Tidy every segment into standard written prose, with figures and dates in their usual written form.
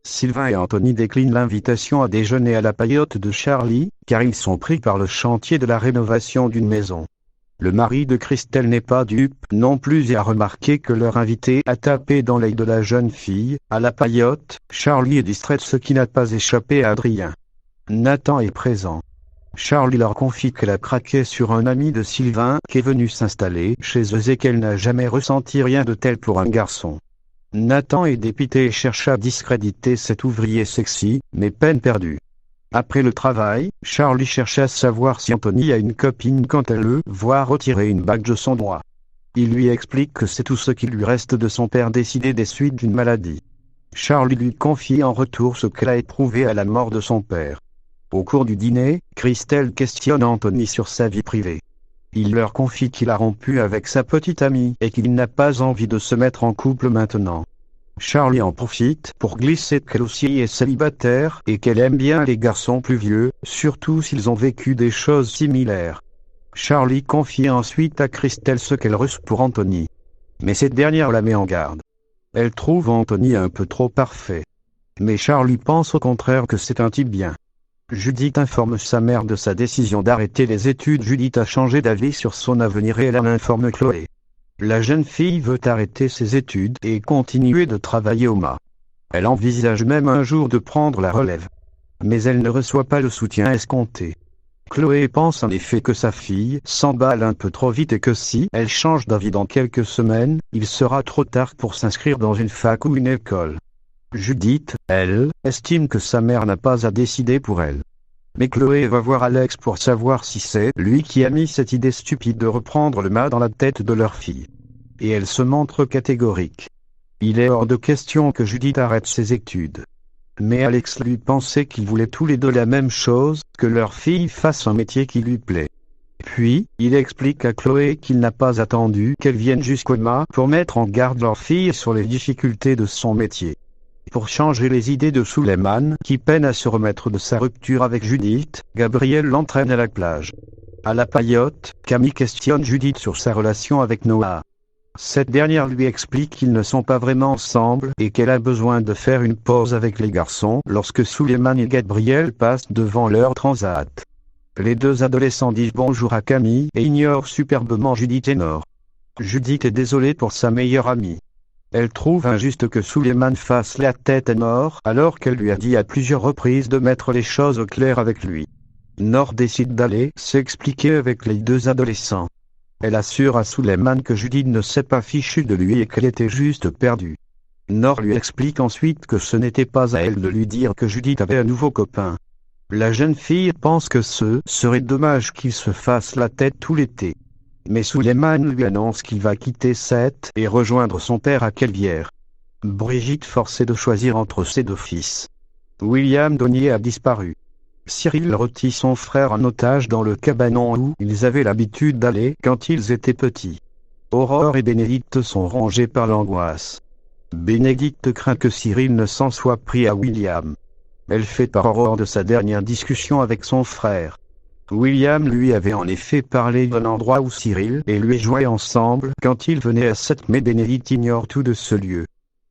Sylvain et Anthony déclinent l'invitation à déjeuner à la paillote de Charlie, car ils sont pris par le chantier de la rénovation d'une maison. Le mari de Christelle n'est pas dupe non plus et a remarqué que leur invité a tapé dans l'œil de la jeune fille. À la paillote, Charlie est distrait, ce qui n'a pas échappé à Adrien. Nathan est présent. Charlie leur confie qu'elle a craqué sur un ami de Sylvain qui est venu s'installer chez eux et qu'elle n'a jamais ressenti rien de tel pour un garçon. Nathan est dépité et cherche à discréditer cet ouvrier sexy, mais peine perdue. Après le travail, Charlie cherche à savoir si Anthony a une copine quand elle le voit retirer une bague de son doigt. Il lui explique que c'est tout ce qui lui reste de son père décédé des suites d'une maladie. Charlie lui confie en retour ce qu'elle a éprouvé à la mort de son père. Au cours du dîner, Christelle questionne Anthony sur sa vie privée. Il leur confie qu'il a rompu avec sa petite amie et qu'il n'a pas envie de se mettre en couple maintenant. Charlie en profite pour glisser qu'elle aussi est célibataire et qu'elle aime bien les garçons plus vieux, surtout s'ils ont vécu des choses similaires. Charlie confie ensuite à Christelle ce qu'elle ressent pour Anthony. Mais cette dernière la met en garde. Elle trouve Anthony un peu trop parfait. Mais Charlie pense au contraire que c'est un type bien. Judith informe sa mère de sa décision d'arrêter les études. Judith a changé d'avis sur son avenir et elle en informe Chloé. La jeune fille veut arrêter ses études et continuer de travailler au mât. Elle envisage même un jour de prendre la relève. Mais elle ne reçoit pas le soutien escompté. Chloé pense en effet que sa fille s'emballe un peu trop vite et que si elle change d'avis dans quelques semaines, il sera trop tard pour s'inscrire dans une fac ou une école. Judith, elle, estime que sa mère n'a pas à décider pour elle. Mais Chloé va voir Alex pour savoir si c'est lui qui a mis cette idée stupide de reprendre le mât dans la tête de leur fille. Et elle se montre catégorique. Il est hors de question que Judith arrête ses études. Mais Alex lui pensait qu'ils voulaient tous les deux la même chose, que leur fille fasse un métier qui lui plaît. Puis, il explique à Chloé qu'il n'a pas attendu qu'elle vienne jusqu'au mât pour mettre en garde leur fille sur les difficultés de son métier. Pour changer les idées de Suleiman, qui peine à se remettre de sa rupture avec Judith, Gabriel l'entraîne à la plage. À la paillote, Camille questionne Judith sur sa relation avec Noah. Cette dernière lui explique qu'ils ne sont pas vraiment ensemble et qu'elle a besoin de faire une pause avec les garçons lorsque Suleiman et Gabriel passent devant leur transat. Les deux adolescents disent bonjour à Camille et ignorent superbement Judith et Nord. Judith est désolée pour sa meilleure amie. Elle trouve injuste que Suleiman fasse la tête à Nord alors qu'elle lui a dit à plusieurs reprises de mettre les choses au clair avec lui. Nord décide d'aller s'expliquer avec les deux adolescents. Elle assure à Suleiman que Judith ne s'est pas fichue de lui et qu'elle était juste perdue. Nord lui explique ensuite que ce n'était pas à elle de lui dire que Judith avait un nouveau copain. La jeune fille pense que ce serait dommage qu'il se fasse la tête tout l'été. Mais Suleiman lui annonce qu'il va quitter Sète et rejoindre son père à Kelvière. Brigitte forcée de choisir entre ses deux fils. William Donnier a disparu. Cyril retient son frère en otage dans le cabanon où ils avaient l'habitude d'aller quand ils étaient petits. Aurore et Bénédicte sont rongées par l'angoisse. Bénédicte craint que Cyril ne s'en soit pris à William. Elle fait part Aurore de sa dernière discussion avec son frère. William lui avait en effet parlé d'un endroit où Cyril et lui jouaient ensemble quand il venait à Sète, mais Bénédicte ignore tout de ce lieu.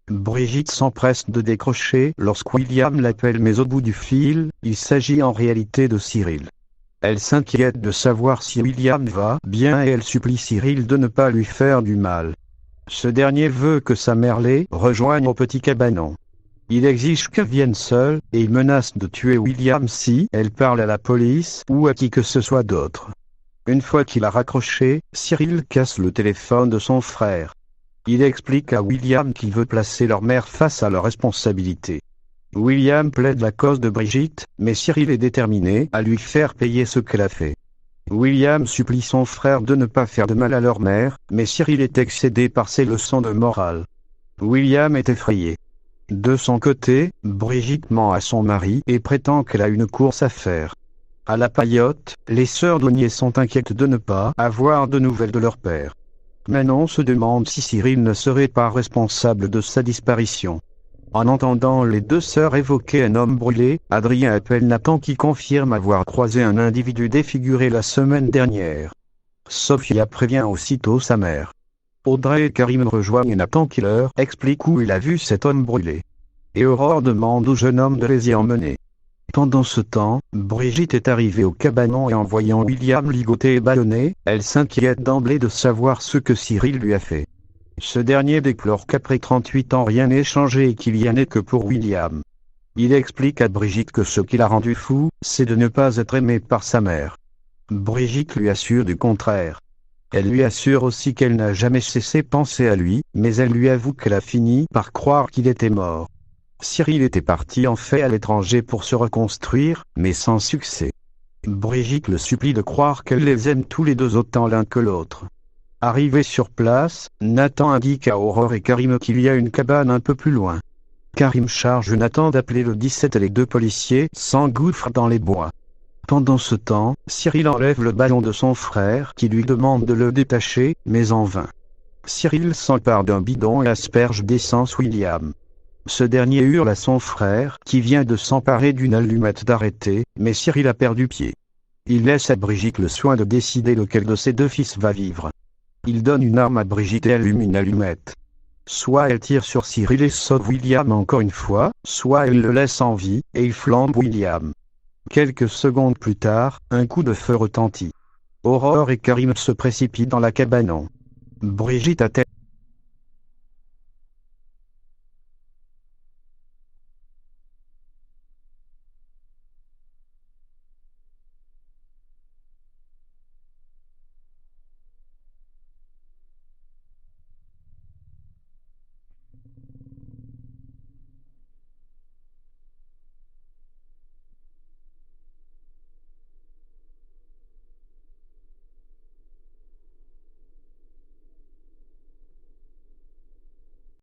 Brigitte s'empresse de décrocher lorsque William l'appelle, mais au bout du fil, il s'agit en réalité de Cyril. Elle s'inquiète de savoir si William va bien et elle supplie Cyril de ne pas lui faire du mal. Ce dernier veut que sa mère les rejoigne au petit cabanon. Il exige qu'elle vienne seule, et il menace de tuer William si elle parle à la police ou à qui que ce soit d'autre. Une fois qu'il a raccroché, Cyril casse le téléphone de son frère. Il explique à William qu'il veut placer leur mère face à leurs responsabilités. William plaide la cause de Brigitte, mais Cyril est déterminé à lui faire payer ce qu'elle a fait. William supplie son frère de ne pas faire de mal à leur mère, mais Cyril est excédé par ses leçons de morale. William est effrayé. De son côté, Brigitte ment à son mari et prétend qu'elle a une course à faire. À la paillote, les sœurs Donnier sont inquiètes de ne pas avoir de nouvelles de leur père. Manon se demande si Cyril ne serait pas responsable de sa disparition. En entendant les deux sœurs évoquer un homme brûlé, Adrien appelle Nathan qui confirme avoir croisé un individu défiguré la semaine dernière. Sophia prévient aussitôt sa mère. Audrey et Karim rejoignent Nathan qui leur explique où il a vu cet homme brûlé. et Aurore demande au jeune homme de les y emmener. Pendant ce temps, Brigitte est arrivée au cabanon et en voyant William ligoté et bâillonné, elle s'inquiète d'emblée de savoir ce que Cyril lui a fait. Ce dernier déplore qu'après 38 ans rien n'ait changé et qu'il y en ait que pour William. Il explique à Brigitte que ce qui l'a rendu fou, c'est de ne pas être aimé par sa mère. Brigitte lui assure du contraire. Elle lui assure aussi qu'elle n'a jamais cessé de penser à lui, mais elle lui avoue qu'elle a fini par croire qu'il était mort. Cyril était parti en fait à l'étranger pour se reconstruire, mais sans succès. Brigitte le supplie de croire qu'elle les aime tous les deux autant l'un que l'autre. Arrivé sur place, Nathan indique à Aurore et Karim qu'il y a une cabane un peu plus loin. Karim charge Nathan d'appeler le 17 et les deux policiers s'engouffrent dans les bois. Pendant ce temps, Cyril enlève le ballon de son frère qui lui demande de le détacher, mais en vain. Cyril s'empare d'un bidon et asperge d'essence William. Ce dernier hurle à son frère qui vient de s'emparer d'une allumette d'arrêter, mais Cyril a perdu pied. Il laisse à Brigitte le soin de décider lequel de ses deux fils va vivre. Il donne une arme à Brigitte et allume une allumette. Soit elle tire sur Cyril et sauve William encore une fois, soit elle le laisse en vie, et il flambe William. Quelques secondes plus tard, un coup de feu retentit. Aurore et Karim se précipitent dans la cabanon. Brigitte a